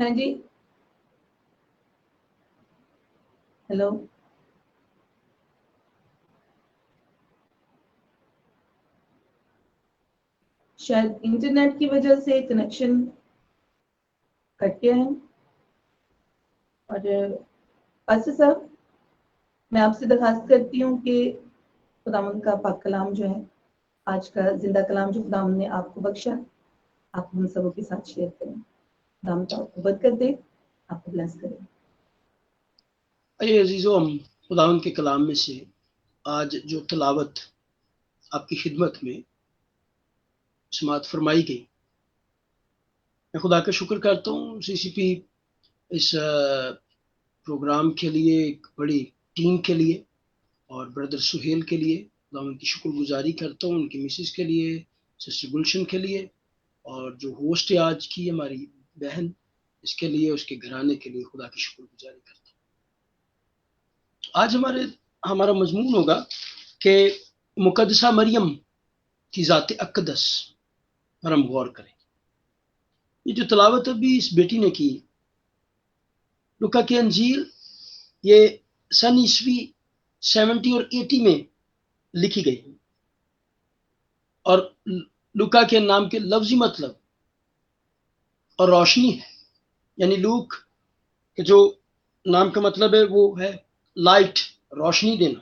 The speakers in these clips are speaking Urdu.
ہاں جی ہیلو شاید انٹرنیٹ کی وجہ سے کنیکشن کٹ گیا ہے. اور آصف صاحب میں آپ سے درخواست کرتی ہوں کہ خداوند کا پاک کلام جو ہے آج کا زندہ کلام جو خداوند نے آپ کو بخشا آپ ہم سبوں کے ساتھ شیئر کریں. خداوند آپ کو برکت دے آپ کو بلیس کرے. اے عزیزو ہم خداوند کے کلام میں سے آج جو تلاوت آپ کی خدمت میں سماعت فرمائی گئی میں خدا کا شکر کرتا ہوں سی سی پی اس پروگرام کے لیے ایک بڑی ٹیم کے لیے اور بردر سہیل کے لیے خداوند کی شکر گزاری کرتا ہوں ان کی مسز کے لیے سسٹر گلشن کے لیے اور جو ہوسٹ ہے آج کی ہماری بہن اس کے لیے اس کے گھرانے کے لیے خدا کی شکر گزاری کرتا ہوں. آج ہمارا مضمون ہوگا کہ مقدسہ مریم کی ذات اقدس پر ہم غور کریں. یہ جو تلاوت ابھی اس بیٹی نے کی لوکا کی انجیل یہ سن عیسوی 70 اور 80 میں لکھی گئی اور لوکا کے نام کے لفظی مطلب اور روشنی ہے یعنی لوک کہ جو نام کا مطلب ہے وہ ہے لائٹ روشنی دینا.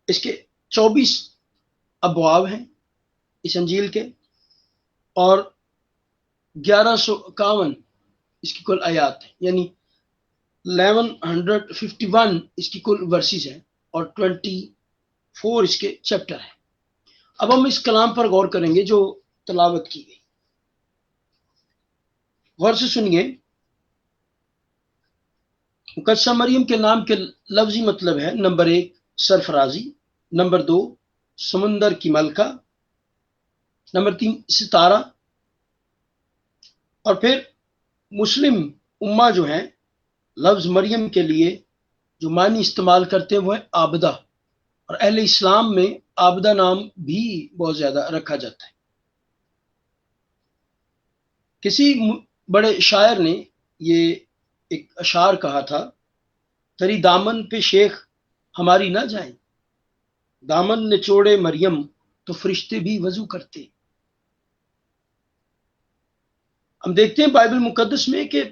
اس کے 24 ابواب ہیں اس انجیل کے اور 1151 اس کی کل آیات ہیں یعنی 1151 اس کی کل ورسز ہیں اور 24 اس کے چیپٹر ہیں. اب ہم اس کلام پر غور کریں گے جو تلاوت کی گئی. غور سے سنیے. مقدسہ مریم کے نام کے لفظی مطلب ہے نمبر 1 سرفرازی، نمبر 2 سمندر کی ملکہ، نمبر 3 ستارہ، اور پھر مسلم امہ جو ہیں لفظ مریم کے لیے جو معنی استعمال کرتے ہیں وہ ہے عابدہ، اور اہل اسلام میں عابدہ نام بھی بہت زیادہ رکھا جاتا ہے. کسی بڑے شاعر نے یہ ایک اشعار کہا تھا، تری دامن پہ شیخ ہماری نہ جائیں، دامن نچوڑے مریم تو فرشتے بھی وضو کرتے. ہم دیکھتے ہیں بائبل مقدس میں کہ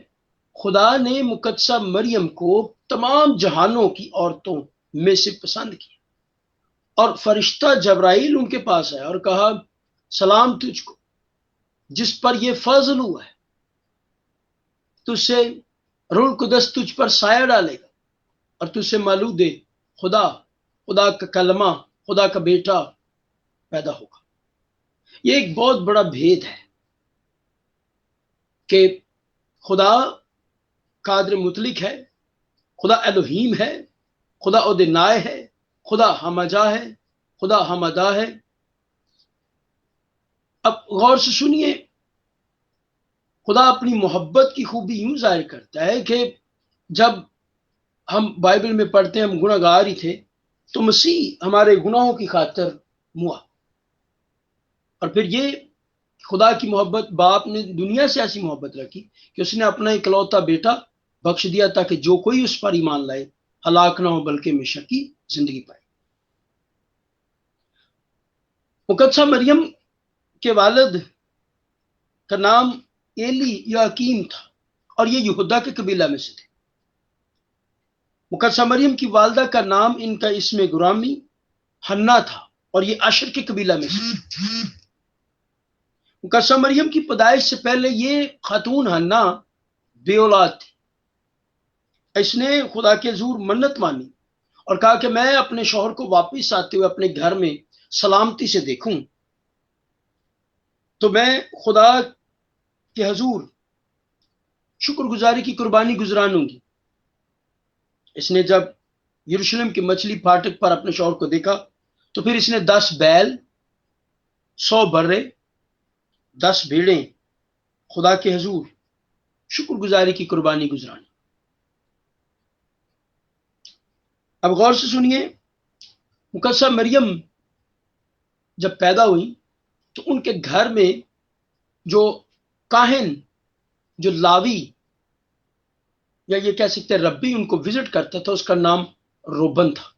خدا نے مقدسہ مریم کو تمام جہانوں کی عورتوں میں سے پسند کیا اور فرشتہ جبرائیل ان کے پاس آیا اور کہا سلام تجھ کو جس پر یہ فضل ہوا ہے، تجھ سے روح القدس تجھ پر سایہ ڈالے گا اور تجھ سے مولود خدا، خدا کا کلمہ، خدا کا بیٹا پیدا ہوگا. یہ ایک بہت بڑا بھید ہے کہ خدا قادر مطلق ہے، خدا الوہیم ہے، خدا اودنائے ہے، خدا ہمجا ہے، خدا ہمدا ہے. اب غور سے سنیے. خدا اپنی محبت کی خوبی یوں ظاہر کرتا ہے کہ جب ہم بائبل میں پڑھتے ہیں ہم گناہ گار ہی تھے تو مسیح ہمارے گناہوں کی خاطر موا، اور پھر یہ خدا کی محبت باپ نے دنیا سے ایسی محبت رکھی کہ اس نے اپنا اکلوتا بیٹا بخش دیا تاکہ جو کوئی اس پر ایمان لائے ہلاک نہ ہو بلکہ ہمیشہ کی زندگی پائے. مقدسہ مریم کے والد کا نام ایلی یاکیم تھا اور یہ یہودا کے قبیلہ میں سے تھے. مقدسہ مریم کی والدہ کا نام ان کا اسم گرامی حنا تھا اور یہ عشر کے قبیلہ میں سے تھے. مقدسہ مریم کی پیدائش سے پہلے یہ خاتون حنا بے اولاد تھی. اس نے خدا کے حضور منت مانی اور کہا کہ میں اپنے شوہر کو واپس آتے ہوئے اپنے گھر میں سلامتی سے دیکھوں تو میں خدا کے حضور شکر گزاری کی قربانی گزرانوں گی. اس نے جب یروشلم کی مچھلی پھاٹک پر اپنے شوہر کو دیکھا تو پھر اس نے 10 بیل، 100 برے، 10 بھیڑیں خدا کے حضور شکر گزاری کی قربانی گزرانی. اب غور سے سنیے. مقدسہ مریم جب پیدا ہوئی تو ان کے گھر میں جو کاہن، جو لاوی یا یہ کہہ سکتے ہیں ربی ان کو وزٹ کرتا تھا، اس کا نام روبن تھا۔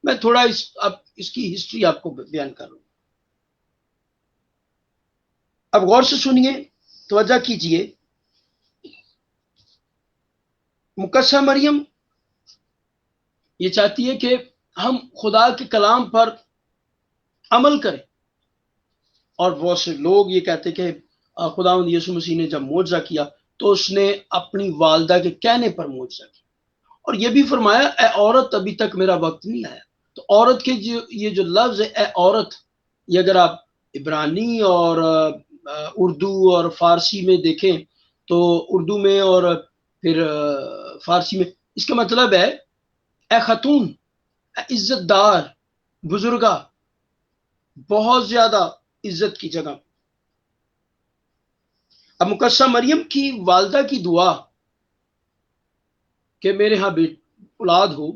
میں تھوڑا اس کی ہسٹری آپ کو بیان کر رہا ہوں۔ اب غور سے سنیے، توجہ کیجئے۔ مقدسہ مریم یہ چاہتی ہے کہ ہم خدا کے کلام پر عمل کریں، اور بہت سے لوگ یہ کہتے کہ خداوند یسوع مسیح نے جب معجزہ کیا تو اس نے اپنی والدہ کے کہنے پر معجزہ کیا، اور یہ بھی فرمایا اے عورت ابھی تک میرا وقت نہیں آیا۔ تو عورت کے یہ جو لفظ ہے اے عورت، یہ اگر آپ عبرانی اور اردو اور فارسی میں دیکھیں تو اردو میں اور پھر فارسی میں اس کا مطلب ہے اے خاتون، اے عزت دار، بزرگہ، بہت زیادہ عزت کی جگہ۔ اب مقدسہ مریم کی والدہ کی دعا کہ میرے ہاں اولاد ہو،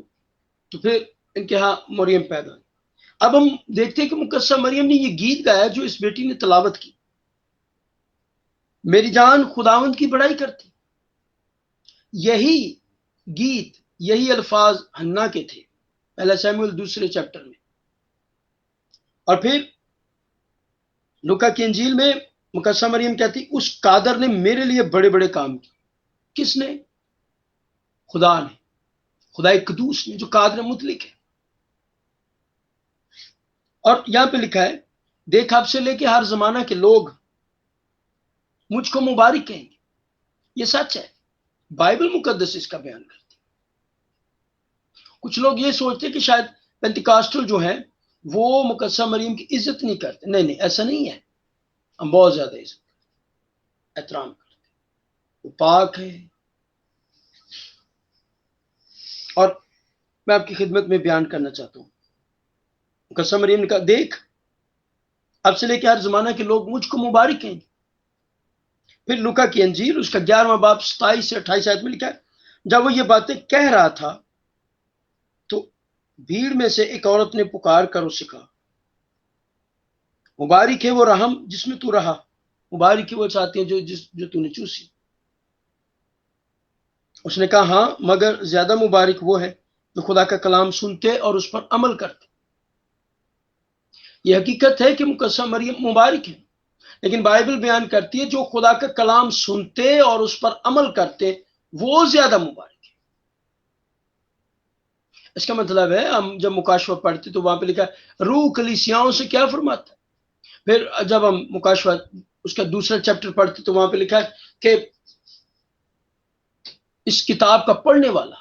تو پھر ان کے ہاں مریم پیدا ہوئی۔ اب ہم دیکھتے ہیں کہ مقدسہ مریم نے یہ گیت گایا جو اس بیٹی نے تلاوت کی، میری جان خداوند کی بڑائی کرتی۔ یہی گیت، یہی الفاظ حنا کے تھے پہلا سیموئیل 2 چیپٹر میں، اور پھر لوکا کی انجیل میں مقدسہ مریم کہتی اس قادر نے میرے لیے بڑے بڑے کام کیے۔ کس نے؟ خدا نے، خدا قدوس نے جو قادر مطلق ہے۔ اور یہاں پہ لکھا ہے دیکھ اب سے لے کے ہر زمانہ کے لوگ مجھ کو مبارک کہیں گے۔ یہ سچ ہے، بائبل مقدس اس کا بیان کرتی۔ کچھ لوگ یہ سوچتے کہ شاید پینتیکاسٹل جو ہیں وہ مقدسہ مریم کی عزت نہیں کرتے۔ نہیں، ایسا نہیں ہے، ہم بہت زیادہ عزت کرتے، احترام کرتے، وہ پاک ہے۔ اور میں آپ کی خدمت میں بیان کرنا چاہتا ہوں، مقدسہ مریم نے کہا دیکھ اب سے لے کے ہر زمانہ کے لوگ مجھ کو مبارک کہیں گے۔ پھر لوکا کی انجیل اس کا 11واں باب 27 سے 28 آیت میں لکھا ہے جب وہ یہ باتیں کہہ رہا تھا تو بھیڑ میں سے ایک عورت نے پکار کر اسے کہا مبارک ہے وہ رحم جس میں تو رہا، مبارک ہے وہ چاہتے ہیں جو تو نے چوسی۔ اس نے کہا ہاں، مگر زیادہ مبارک وہ ہے جو خدا کا کلام سنتے اور اس پر عمل کرتے۔ یہ حقیقت ہے کہ مقدسہ مریم مبارک ہے، لیکن بائبل بیان کرتی ہے جو خدا کا کلام سنتے اور اس پر عمل کرتے وہ زیادہ مبارک ہے۔ اس کا مطلب ہے ہم جب مکاشفہ پڑھتے تو وہاں پہ لکھا ہے روح کلیسیاؤں سے کیا فرماتا ہے۔ پھر جب ہم مکاشفہ اس کا 2 چیپٹر پڑھتے تو وہاں پہ لکھا ہے کہ اس کتاب کا پڑھنے والا،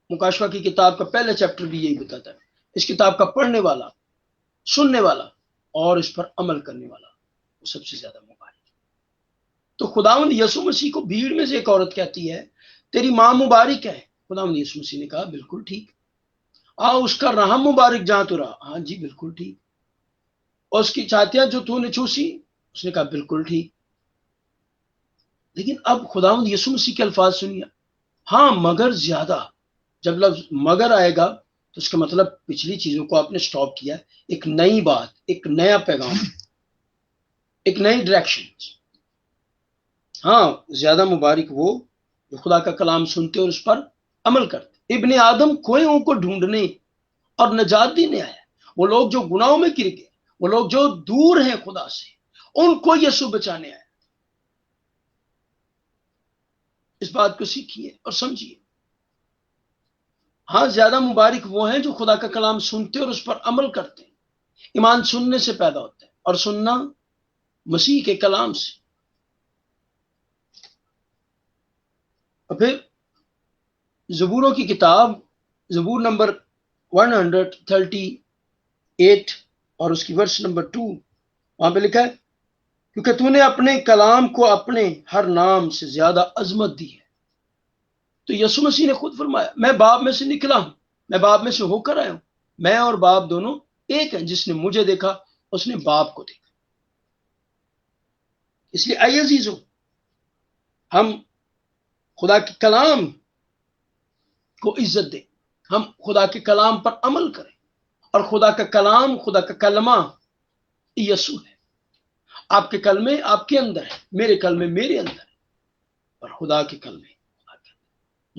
مکاشفہ کی کتاب کا پہلا چیپٹر بھی یہی بتاتا ہے، اس کتاب کا پڑھنے والا، سننے والا اور اس پر عمل کرنے والا وہ سب سے زیادہ مبارک ہے۔ تو خداوند یسوع مسیح کو بھیڑ میں سے ایک عورت کہتی ہے تیری ماں مبارک ہے۔ خداوند یسوع مسیح نے کہا بالکل ٹھیک۔ اس کا رحم مبارک جہاں تو رہا، ہاں جی بالکل ٹھیک۔ اور اس کی چھاتیاں جو تو نے چوسی، اس نے کہا بالکل ٹھیک۔ لیکن اب خداوند یسوع مسیح کے الفاظ سنیے، ہاں مگر زیادہ۔ جب لفظ مگر آئے گا تو اس کا مطلب پچھلی چیزوں کو آپ نے سٹاپ کیا، ایک نئی بات، ایک نیا پیغام، ایک نئی ڈائریکشن۔ ہاں زیادہ مبارک وہ جو خدا کا کلام سنتے اور اس پر عمل کرتے۔ ابن آدم کوہوں کو ڈھونڈنے اور نجات دینے آیا۔ وہ لوگ جو گناہوں میں گر گئے، وہ لوگ جو دور ہیں خدا سے، ان کو یسوع بچانے آیا۔ اس بات کو سیکھیے اور سمجھیے۔ ہاں زیادہ مبارک وہ ہیں جو خدا کا کلام سنتے اور اس پر عمل کرتے ہیں۔ ایمان سننے سے پیدا ہوتا ہے اور سننا مسیح کے کلام سے۔ اور پھر زبوروں کی کتاب زبور نمبر 138 اور اس کی ورس نمبر 2 وہاں پہ لکھا ہے کیونکہ تو نے اپنے کلام کو اپنے ہر نام سے زیادہ عظمت دی ہے۔ تو یسوع مسیح نے خود فرمایا میں باپ میں سے نکلا ہوں، میں باپ میں سے ہو کر آیا ہوں، میں اور باپ دونوں ایک ہیں، جس نے مجھے دیکھا اس نے باپ کو دیکھا۔ اس لیے اے عزیزو، ہم خدا کے کلام کو عزت دیں، ہم خدا کے کلام پر عمل کریں، اور خدا کا کلام، خدا کا کلمہ یسوع ہے۔ آپ کے کلمے آپ کے اندر ہے، میرے کلمے میرے اندر ہے، اور خدا کے کلمے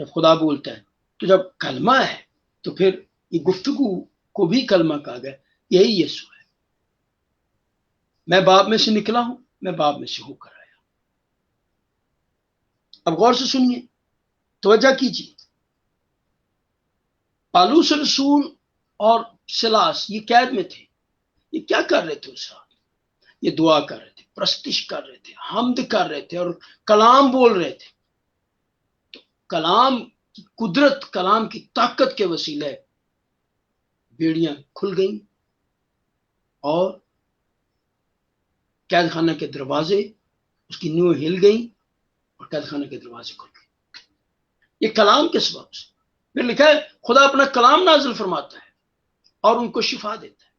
جب خدا بولتا ہے تو جب کلمہ ہے تو پھر یہ گفتگو کو بھی کلمہ کہا گیا. یہی یسوع ہے. میں باپ میں سے نکلا ہوں، میں باپ میں سے ہو کر آیا. اب غور سے سنیے، توجہ کیجیے. پالوس رسول اور سلاس یہ قید میں تھے. یہ کیا کر رہے تھے اس وقت؟ یہ دعا کر رہے تھے، پرستش کر رہے تھے، حمد کر رہے تھے اور کلام بول رہے تھے. تو کلام کی قدرت، کلام کی طاقت کے وسیلے بیڑیاں کھل گئیں اور قید خانہ کے دروازے، اس کی نیو ہل گئیں اور قید خانہ کے دروازے کھل گئے. یہ کلام کے سبب سے. پھر لکھا ہے خدا اپنا کلام نازل فرماتا ہے اور ان کو شفا دیتا ہے.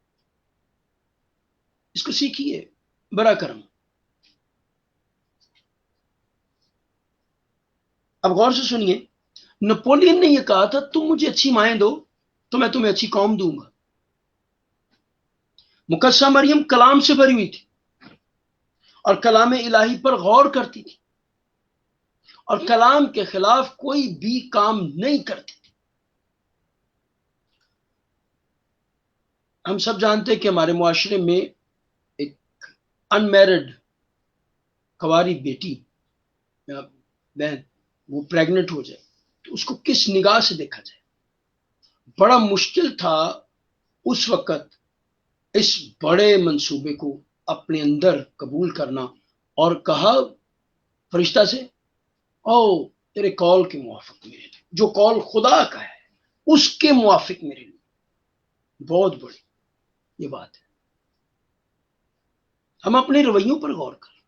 اس کو سیکھیے، بڑا کرم. اب غور سے سنیے، نپولین نے یہ کہا تھا تم مجھے اچھی مائیں دو تو میں تمہیں اچھی قوم دوں گا. مقدسہ مریم کلام سے بھری ہوئی تھی اور کلام الہی پر غور کرتی تھی اور کلام کے خلاف کوئی بھی کام نہیں کرتی تھی. ہم سب جانتے ہیں کہ ہمارے معاشرے میں ایک انمیرڈ کنواری بیٹی یا بہن وہ پریگننٹ ہو جائے تو اس کو کس نگاہ سے دیکھا جائے. بڑا مشکل تھا اس وقت اس بڑے منصوبے کو اپنے اندر قبول کرنا اور کہا فرشتہ سے، او تیرے کال کے موافق میرے لیے، جو کال خدا کا ہے اس کے موافق میرے لیے. بہت بڑی یہ بات ہے. ہم اپنے رویوں پر غور کریں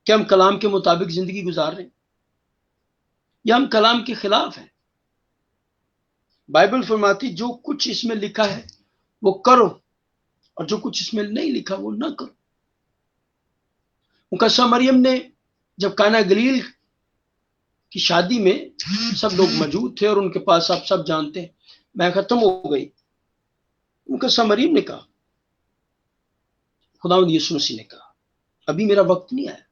کہ ہم کلام کے مطابق زندگی گزار رہے ہیں یا ہم کلام کے خلاف ہیں. بائبل فرماتی جو کچھ اس میں لکھا ہے وہ کرو اور جو کچھ اس میں نہیں لکھا وہ نہ کرو. مقدسہ مریم نے جب کانا گلیل کی شادی میں سب لوگ موجود تھے اور ان کے پاس آپ سب جانتے ہیں میں ختم ہو گئی. مقدسہ مریم نے کہا، خداوند یسوع مسیح نے کہا ابھی میرا وقت نہیں آیا.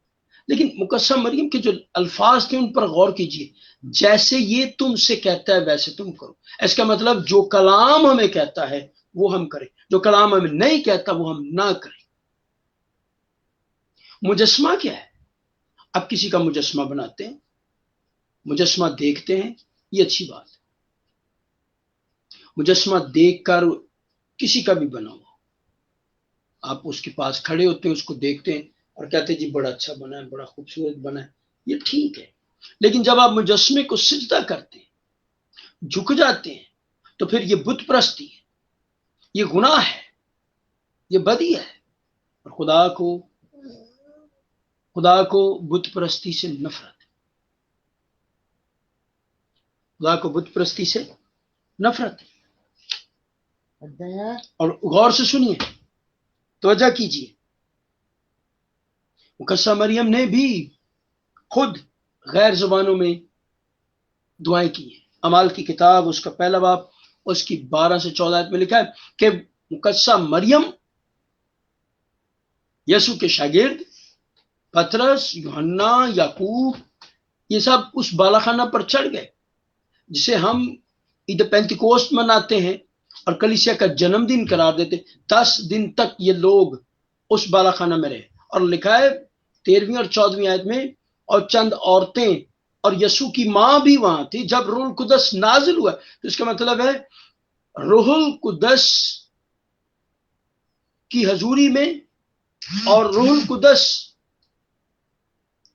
لیکن مقدسہ مریم کے جو الفاظ تھے ان پر غور کیجئے. جیسے یہ تم سے کہتا ہے ویسے تم کرو. اس کا مطلب جو کلام ہمیں کہتا ہے وہ ہم کریں، جو کلام ہمیں نہیں کہتا وہ ہم نہ کریں. مجسمہ کیا ہے؟ اب کسی کا مجسمہ بناتے ہیں، مجسمہ دیکھتے ہیں، یہ اچھی بات ہے. مجسمہ دیکھ کر کسی کا بھی بنا ہوا آپ اس کے پاس کھڑے ہوتے ہیں، اس کو دیکھتے ہیں اور کہتے ہیں جی بڑا اچھا بنا ہے، بڑا خوبصورت بنا ہے، یہ ٹھیک ہے. لیکن جب آپ مجسمے کو سجدہ کرتے ہیں، جھک جاتے ہیں، تو پھر یہ بت پرستی ہے، یہ گناہ ہے، یہ بدی ہے. اور خدا کو بت پرستی سے نفرت ہے. خدا کو بت پرستی سے نفرت ہے. اور غور سے سنیے، توجہ کیجیے. مقدسہ مریم نے بھی خود غیر زبانوں میں دعائیں کی ہیں. اعمال کی کتاب اس کا پہلا باب اس کی 12 سے 14 آیت میں لکھا ہے کہ مقدسہ مریم یسوع کے شاگرد پطرس، یوحنا، یعقوب یہ سب اس بالاخانہ پر چڑھ گئے جسے ہم عید پینتیکوست مناتے ہیں اور کلیسیا کا جنم دن قرار دیتے. 10 دن تک یہ لوگ اس بالاخانہ میں رہے اور لکھا ہے 13ویں اور 14ویں آیت میں اور چند عورتیں اور یسوع کی ماں بھی وہاں تھی جب روح القدس نازل ہوا. تو اس کا مطلب ہے روح القدس کی حضوری میں اور روح القدس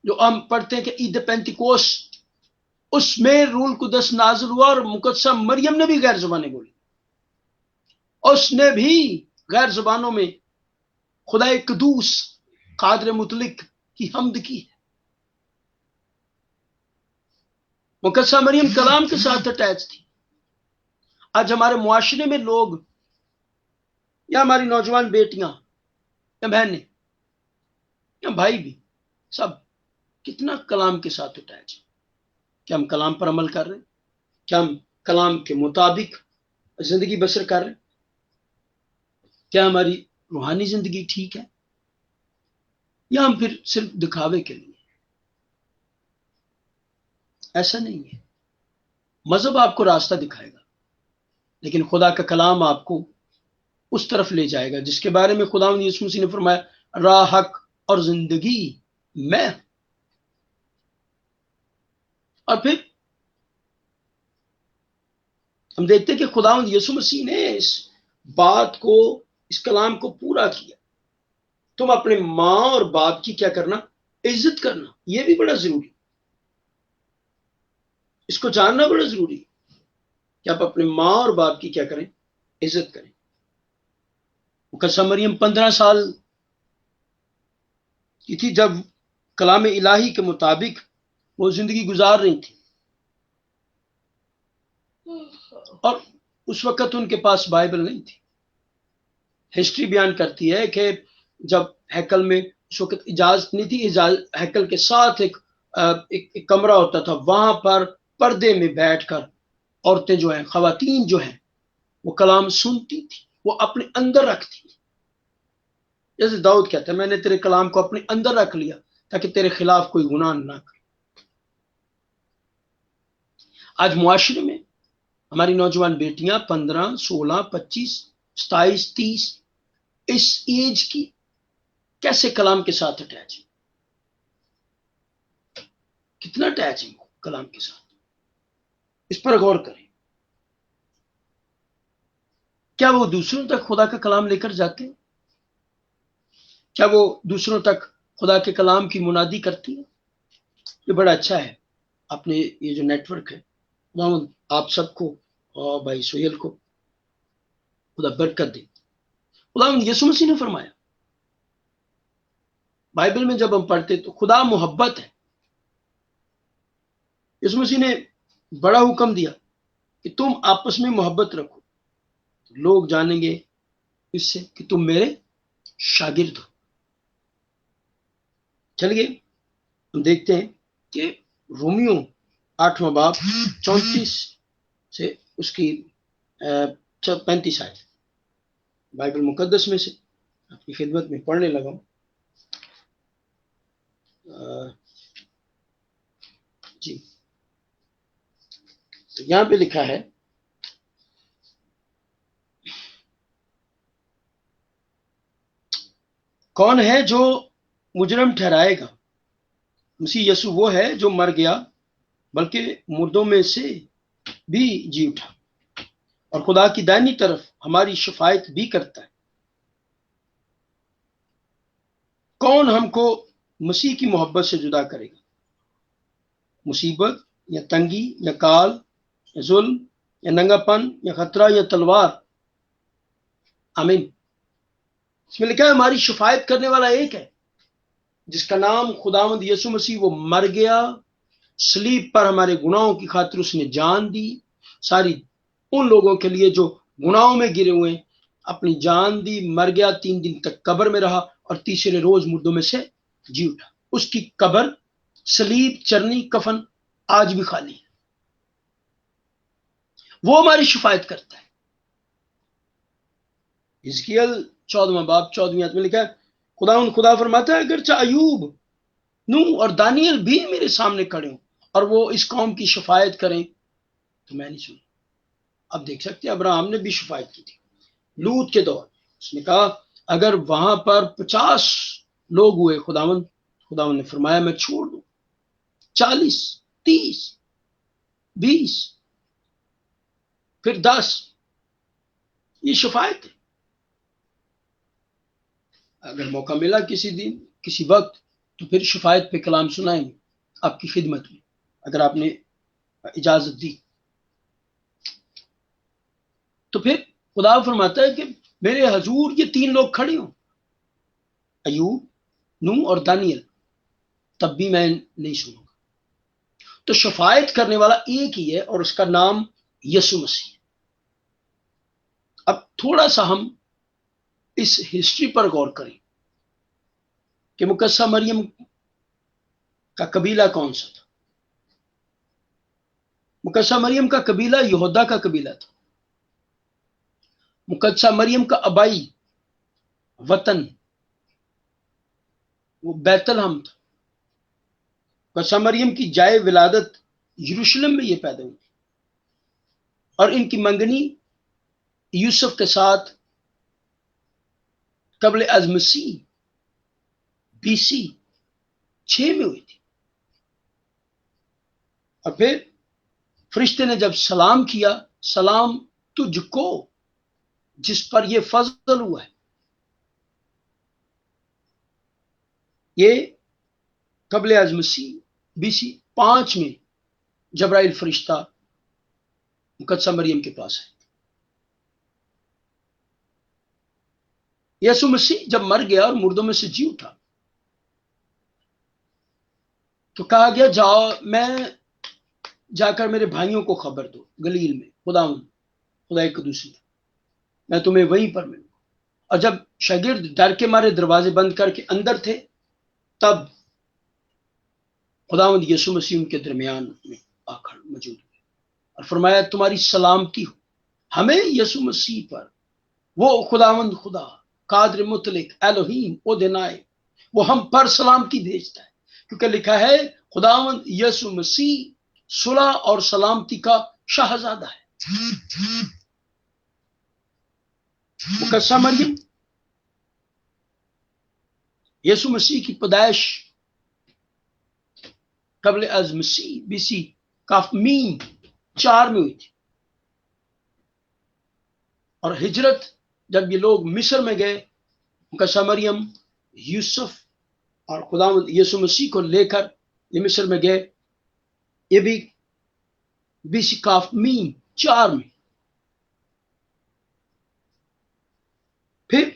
جو ہم پڑھتے ہیں کہ عید پینتیکوست اس میں روح القدس نازل ہوا اور مقدسہ مریم نے بھی غیر زبانیں بولی. اس نے بھی غیر زبانوں میں خدا قدوس قادر مطلق کی حمد کی ہے. مقدسہ مریم کلام کے ساتھ اٹیچ تھی. آج ہمارے معاشرے میں لوگ یا ہماری نوجوان بیٹیاں یا بہنیں یا بھائی بھی سب کتنا کلام کے ساتھ اٹیچ ہیں. کیا ہم کلام پر عمل کر رہے ہیں؟ کیا ہم کلام کے مطابق زندگی بسر کر رہے ہیں؟ کیا ہماری روحانی زندگی ٹھیک ہے یا ہم پھر صرف دکھاوے کے لیے؟ ایسا نہیں ہے. مذہب آپ کو راستہ دکھائے گا، لیکن خدا کا کلام آپ کو اس طرف لے جائے گا جس کے بارے میں خداوند یسوع مسیح نے فرمایا راہ، حق اور زندگی میں ہوں۔ اور پھر ہم دیکھتے کہ خداوند یسوع مسیح نے اس بات کو، اس کلام کو پورا کیا۔ تم اپنے ماں اور باپ کی کیا کرنا؟ عزت کرنا۔ یہ بھی بڑا ضروری، اس کو جاننا بڑا ضروری کہ آپ اپنے ماں اور باپ کی کیا کریں؟ عزت کریں۔ مقدسہ مریم 15 سال کی تھی جب کلام الہی کے مطابق وہ زندگی گزار رہی تھی، اور اس وقت ان کے پاس بائبل نہیں تھی۔ ہسٹری بیان کرتی ہے کہ جب ہیکل میں اس وقت اجازت نہیں تھی، ہیکل کے ساتھ ایک کمرہ ہوتا تھا، وہاں پر پردے میں بیٹھ کر عورتیں جو ہیں، خواتین جو ہیں، وہ کلام سنتی تھی، وہ اپنے اندر رکھتی۔ جیسے داؤد کہتا ہے میں نے تیرے کلام کو اپنے اندر رکھ لیا تاکہ تیرے خلاف کوئی گناہ نہ کرے۔ آج معاشرے میں ہماری نوجوان بیٹیاں 15، 16، 25، 27، 30 اس ایج کی کیسے کلام کے ساتھ اٹیچ، کتنا اٹیچنگ ہو کلام کے ساتھ، اس پر غور کریں۔ کیا وہ دوسروں تک خدا کا کلام لے کر جاتے ہیں؟ کیا وہ دوسروں تک خدا کے کلام کی منادی کرتی ہیں؟ یہ بڑا اچھا ہے، آپ نے یہ جو نیٹ ورک ہے، آپ سب کو اور بھائی سہیل کو خدا برکت دے۔ خداوند یسوع مسیح نے فرمایا، بائبل میں جب ہم پڑھتے تو خدا محبت ہے، یسوع مسیح نے بڑا حکم دیا کہ تم آپس میں محبت رکھو، لوگ جانیں گے اس سے کہ تم میرے شاگرد ہو۔ چلیے ہم دیکھتے ہیں کہ رومیو 8واں باب 34 سے اس کی 35 آیت بائبل مقدس میں سے آپ کی خدمت میں پڑھنے لگا ہوں۔ جی تو یہاں پہ لکھا ہے، کون ہے جو مجرم ٹھہرائے گا؟ مسیح یسوع وہ ہے جو مر گیا بلکہ مردوں میں سے بھی جی اٹھا اور خدا کی دائنی طرف ہماری شفاعت بھی کرتا ہے۔ کون ہم کو مسیح کی محبت سے جدا کرے گا؟ مصیبت یا تنگی یا کال یا ظلم یا ننگا پن یا خطرہ یا تلوار؟ آمین۔ اس میں لکھا ہے ہماری شفاعت کرنے والا ایک ہے جس کا نام خداوند یسوع مسیح، وہ مر گیا، صلیب پر ہمارے گناہوں کی خاطر اس نے جان دی، ساری ان لوگوں کے لیے جو گناہوں میں گرے ہوئے ہیں، اپنی جان دی، مر گیا، 3 دن تک قبر میں رہا اور تیسرے روز مردوں میں سے جی اٹھا۔ اس کی قبر، صلیب، چرنی، کفن آج بھی خالی ہے۔ وہ ہماری شفاعت کرتا ہے۔ حزقیل 14واں باب 14ویں آیت میں لکھا ہے، خدا فرماتا ہے اگرچہ ایوب، نوح اور دانیل بھی میرے سامنے کھڑے ہوں اور وہ اس قوم کی شفاعت کریں تو میں نہیں سنوں۔ اب دیکھ سکتے ہیں ابراہم نے بھی شفاعت کی تھی لوط کے دور، اس نے کہا اگر وہاں پر 50 لوگ ہوئے، خداوند نے فرمایا میں چھوڑ دوں، 40، 30، 20، پھر 10، یہ شفاعت ہے۔ اگر موقع ملا کسی دن، کسی وقت، تو پھر شفاعت پہ کلام سنائیں گے آپ کی خدمت میں، اگر آپ نے اجازت دی تو۔ پھر خدا فرماتا ہے کہ میرے حضور یہ 3 لوگ کھڑے ہوں، ایوب، نوح اور دانیل، تب بھی میں نہیں سنوں گا۔ تو شفاعت کرنے والا ایک ہی ہے اور اس کا نام یسوع مسیح۔ اب تھوڑا سا ہم اس ہسٹری پر غور کریں کہ مقدسہ مریم کا قبیلہ کون سا تھا۔ مقدسہ مریم کا قبیلہ یہودا کا قبیلہ تھا۔ مقدسہ مریم کا آبائی وطن وہ بیت لحم تھا۔ مقدسہ مریم کی جائے ولادت یروشلم میں یہ پیدا ہوئی، اور ان کی منگنی یوسف کے ساتھ قبل از مسیح BC 6 میں ہوئی تھی. اور پھر فرشتے نے جب سلام کیا، سلام تجھ کو جس پر یہ فضل ہوا ہے. یہ قبل از مسیح BC 5 میں جبرائیل فرشتہ مقدسہ مریم کے پاس ہے. یسوع مسیح جب مر گیا اور مردوں میں سے جی اٹھا تو کہا گیا جاؤ، میں جا کر میرے بھائیوں کو خبر دو گلیل میں، خدا قدوس میں، میں تمہیں وہیں پر ملوں. اور جب شاگرد ڈر کے مارے دروازے بند کر کے اندر تھے، تب خداوند یسوع مسیح ان کے درمیان میں آ کر موجود ہوئے اور فرمایا تمہاری سلامتی ہو. ہمیں یسوع مسیح پر وہ خداوند خدا قادر مطلق الوہیم اودینائے وہ ہم پر سلامتی بھیجتا ہے، کیونکہ لکھا ہے خداوند یسوع مسیح صلح اور سلامتی کا شہزادہ ہے. مقدسہ مریم یسوع مسیح کی پیدائش قبل از مسیح BC کاف میم 4 میں ہوئی تھی. اور ہجرت جب یہ لوگ مصر میں گئے، مقدسہ مریم یوسف اور خداوند یسوع مسیح کو لے کر یہ مصر میں گئے، یہ بھی BC کاف میم 4 میں. پھر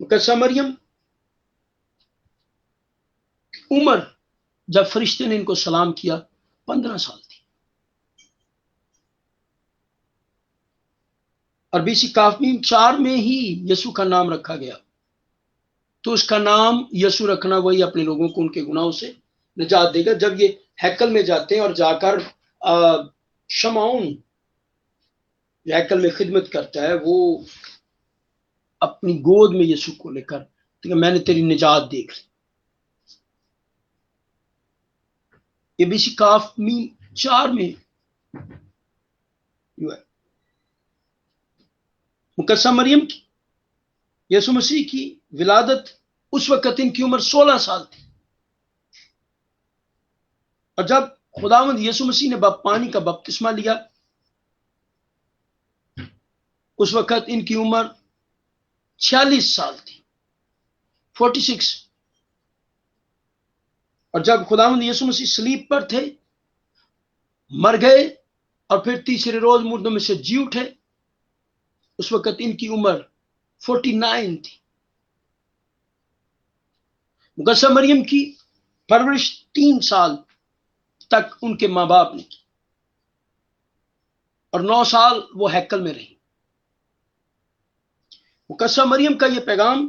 مقدسہ مریم عمر جب فرشتے نے ان کو سلام کیا 15 سال تھی. اور BC کاف میم 4 میں ہی یسوع کا نام رکھا گیا. تو اس کا نام یسوع رکھنا وہی اپنے لوگوں کو ان کے گناہوں سے نجات دے گا. جب یہ ہیکل میں جاتے ہیں اور جا کر شمعون ہیکل میں خدمت کرتا ہے، وہ اپنی گود میں یسوع کو لے کر کہ میں نے تیری نجات دیکھ لی. یہ BC کاف میم 4 میں مقدسہ مریم کی یسوع مسیح کی ولادت اس وقت ان کی عمر 16 سال تھی. اور جب خداوند یسوع مسیح نے پانی کا بپتسمہ لیا اس وقت ان کی عمر 46 سال تھی، 46. اور جب خداوند یسوع مسیح صلیب پر تھے، مر گئے اور پھر تیسرے روز مردوں میں سے جی اٹھے، اس وقت ان کی عمر 49 تھی. مقدسہ مریم کی پرورش 3 سال تک ان کے ماں باپ نے کی اور 9 سال وہ ہیکل میں رہی. مقدسہ مریم کا یہ پیغام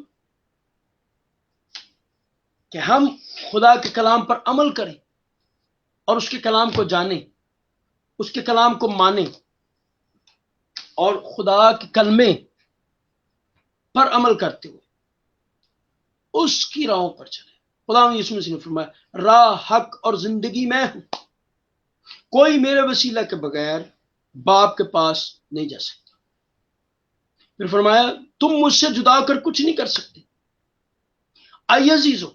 کہ ہم خدا کے کلام پر عمل کریں اور اس کے کلام کو جانیں، اس کے کلام کو مانیں اور خدا کے کلمے پر عمل کرتے ہوئے اس کی راہوں پر چلیں. خدا یسوع مسیح نے فرمایا راہ، حق اور زندگی میں ہوں، کوئی میرے وسیلہ کے بغیر باپ کے پاس نہیں جا سکتا. پھر فرمایا تم مجھ سے جدا ہو کر کچھ نہیں کر سکتے. آئیے عزیزو،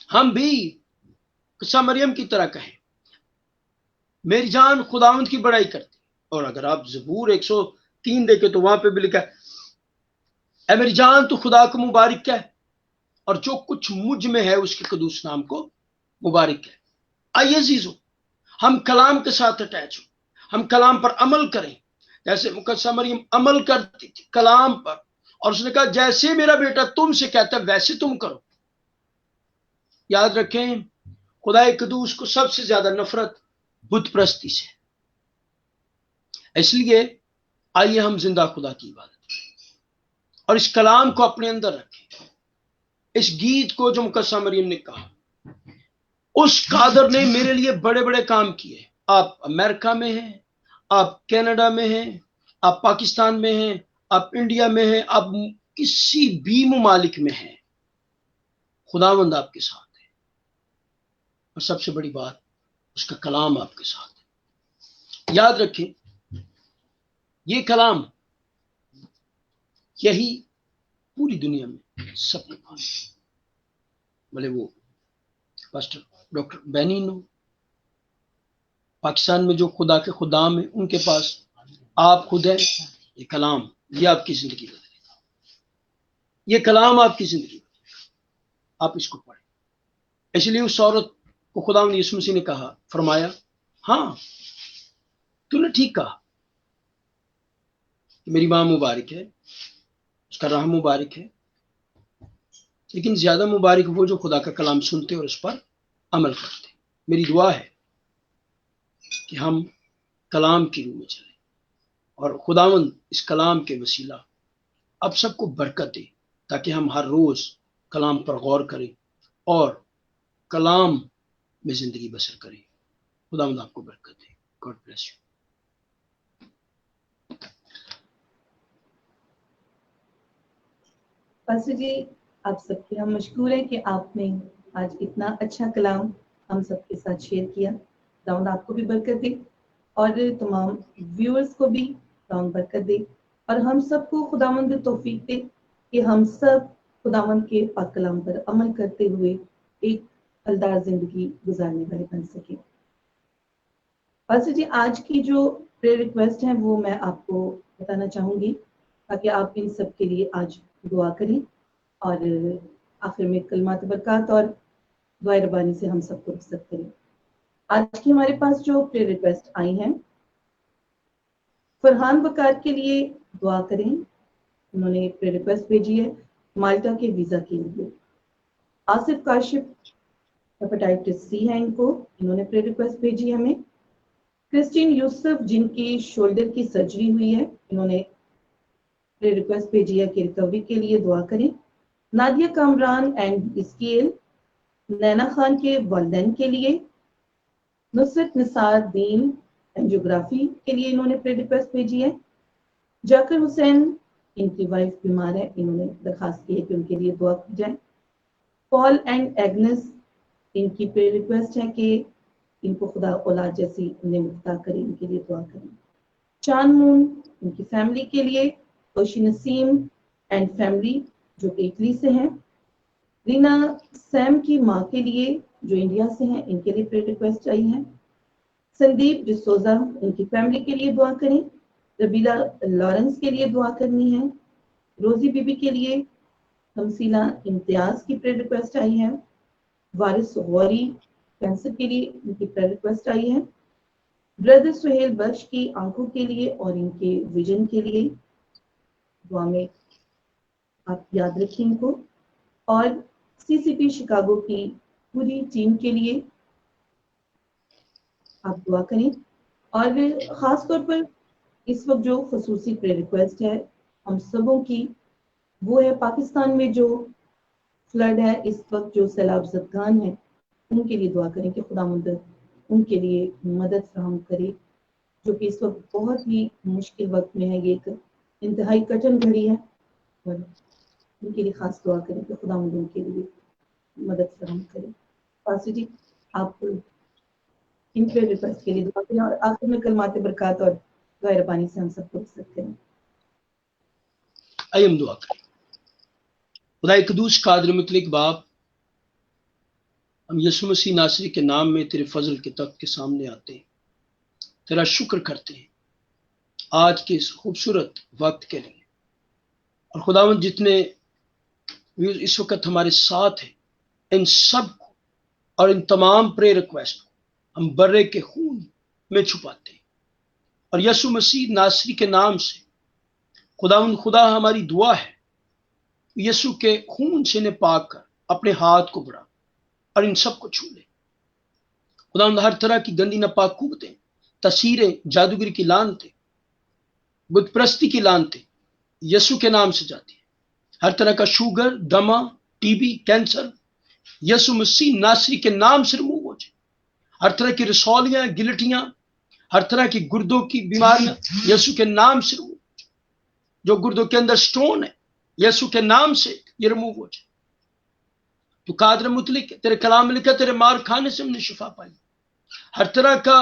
ہم بھی قصہ مریم کی طرح کہیں میری جان خداوند کی بڑائی کرتی. اور اگر آپ زبور 103 دیکھیں تو وہاں پہ بھی لکھا ہے اے میری جان تو خدا کو مبارک کہے اور جو کچھ مجھ میں ہے اس کے قدوس نام کو مبارک کہے. آئیے عزیزو، ہم کلام کے ساتھ اٹیچ ہوں، ہم کلام پر عمل کریں جیسے مقدسہ مریم عمل کرتی تھی کلام پر. اور اس نے کہا جیسے میرا بیٹا تم سے کہتا ہے ویسے تم کرو. یاد رکھیں خدا قدوس کو سب سے زیادہ نفرت بت پرستی سے. اس لیے آئیے ہم زندہ خدا کی عبادت کریں اور اس کلام کو اپنے اندر رکھیں. اس گیت کو جو مقدسہ مریم نے کہا، اس قادر نے میرے لیے بڑے بڑے کام کیے. آپ امریکہ میں ہیں، آپ کینیڈا میں ہیں، آپ پاکستان میں ہیں، آپ انڈیا میں ہیں، آپ کسی بھی ممالک میں ہیں، خداوند آپ کے ساتھ ہے. اور سب سے بڑی بات اس کا کلام آپ کے ساتھ ہے. یاد رکھیں یہ کلام یہی پوری دنیا میں سب کے پاس، بھلے وہ پاسٹر ڈاکٹر بینین ہو، پاکستان میں جو خدا کے خدام ہیں ان کے پاس، آپ خود ہیں، یہ کلام یہ آپ کی زندگی بدلے گا، یہ کلام آپ کی زندگی بدلے گا، آپ اس کو پڑھیں۔ اس لیے اس عورت کو خدا نے یسوع مسیح نے کہا، فرمایا ہاں تو نے ٹھیک کہا کہ میری ماں مبارک ہے، اس کا رحم مبارک ہے، لیکن زیادہ مبارک وہ جو خدا کا کلام سنتے اور اس پر عمل کرتے۔ میری دعا ہے کہ ہم کلام کی روح میں چلیں اور خداوند اس کلام کے وسیلہ اب سب کو برکت دے، تاکہ ہم ہر روز کلام پر غور کریں اور کلام میں زندگی بسر کریں۔ خداوند آپ کو برکت دے۔ God bless you. Pastor ji آپ سب کے ہم مشکور ہیں کہ آپ نے آج اتنا اچھا کلام ہم سب کے ساتھ شیئر کیا۔ خداوند آپ کو بھی برکت دے اور تمام ویورز کو بھی خداوند برکت دے، اور ہم سب کو خداوند توفیق دے کہ ہم سب خداوند کے پاک کلام پر عمل کرتے ہوئے ایک پھلدار زندگی گزارنے والے بن سکیں۔ پاسٹر جی آج کی جو پریئر ریکویسٹ ہیں وہ میں آپ کو بتانا چاہوں گی، تاکہ آپ ان سب کے لیے آج دعا کریں، اور آخر میں کلمات برکات اور دعائے ربانی سے ہم سب کو رخصت کریں۔ آج کی ہمارے پاس جو پریئر ریکویسٹ آئی ہیں، فرحان بکار کے لیے دعا کریں، انہوں نے پریئر ریکویسٹ بھیجی ہے مالٹا کے ویزا کے لیے۔ آصف کاشف ہیپاٹائٹس سی ہے ان کو، انہوں نے پریئر ریکویسٹ بھیجی ہمیں۔ کرسٹین یوسف جن کی شولڈر کی سرجری ہوئی ہے، انہوں نے ریکویسٹ بھیجی ہے کہ ریکوری کے لیے دعا کریں۔ نادیہ کامران اینڈ اسکیل نینا خان کے والدین کے لیے۔ نصرت نثار دین اینجیوگرافی کے لیے انہوں نے ریکویسٹ بھیجی ہے۔ جاکر حسین ان کی وائف بیمار ہے، انہوں نے درخواست کی ہے کہ ان کے لیے دعا کی جائے۔ پال اینڈ ایگنس ان کی ریکویسٹ ہے کہ ان کو خدا اولاد جیسی نعمت عطا کرے، ان کے لیے دعا کریں۔ چاند مون ان کی فیملی کے لیے۔ توشی نسیم اینڈ فیملی جو کہ اٹلی سے ہیں۔ رینا سیم کی ماں کے لیے جو انڈیا سے ہیں، ان کے لیے پریئر ریکویسٹ آئی ہے۔ سندیپ ڈسوزا ان کی فیملی کے لیے دعا کریں۔ ربیلا لارنس کے لیے دعا کرنی ہے۔ روزی بی بی کے لیے۔ تمثیلہ امتیاز کی پریئر ریکویسٹ آئی ہے۔ وارث غوری کینسر کے لیے ان کی پریئر ریکویسٹ آئی ہے۔ بردر سہیل بخش کی آنکھوں کے لیے اور ان کے ویژن کے لیے دعا میں آپ یاد رکھیں ان کو، اور سی سی پی شکاگو کی پوری ٹیم کے لیے آپ دعا کریں۔ اور خاص طور پر اس وقت جو خصوصی پریئر ریکویسٹ ہے ہم سبوں کی، وہ ہے پاکستان میں جو فلڈ ہے اس وقت، جو سیلاب زدگان ہیں ان کے لیے دعا کریں کہ خدا مدد ان کے لیے مدد فراہم کرے، جو کہ اس وقت بہت ہی مشکل وقت میں ہے، یہ ایک انتہائی کٹن گھڑی ہے، اور ان کے لیے خاص دعا کریں کہ خدا مدد ان کے لیے مدد فراہم کرے۔ پاسٹر جی آپ ان پہ ریکویسٹ کے لیے دعا کریں، اور آخر میں کلمات برکات اور دعائے ربانی سے ہم سب کو رخصت کریں۔ آئیے ہم دعا کریں۔ خدا قدوس قادر مطلق باپ، ہم یسوع مسیح ناصری کے نام میں تیرے فضل کے تخت کے سامنے آتے ہیں، تیرا شکر کرتے ہیں آج کے اس خوبصورت وقت کے لیے، اور خداوند جتنے اس وقت ہمارے ساتھ ہیں ان سب کو اور ان تمام پریئر ریکویسٹ کو ہم برے کے خون میں چھپاتے ہیں، اور یسوع مسیح ناصری کے نام سے خداوند خدا ہماری دعا ہے یسوع کے خون سے انہیں پاک کر اپنے ہاتھ کو بڑھا اور ان سب کو چھو لے۔ خداوند ہر طرح کی گندی ناپاک قوتیں، تصویریں، جادوگری کی لعنتیں، بت پرستی کی لعنتیں یسوع کے نام سے جاتی ہیں۔ ہر طرح کا شوگر، دمہ، ٹی بی، کینسر یسوع مسیح ناصری کے نام سے رموو ہو جائے۔ ہر طرح کی رسولیاں، گلٹیاں، ہر طرح کی گردوں کی بیماریاں یسوع کے نام سے رموو ہو جائے۔ جو گردوں کے اندر سٹون ہے یسوع کے نام سے یہ رموو ہو جائے۔ تو قادر مطلق تیرے کلام میں لکھا تیرے مار کھانے سے ہم نے شفا پائی۔ ہر طرح کا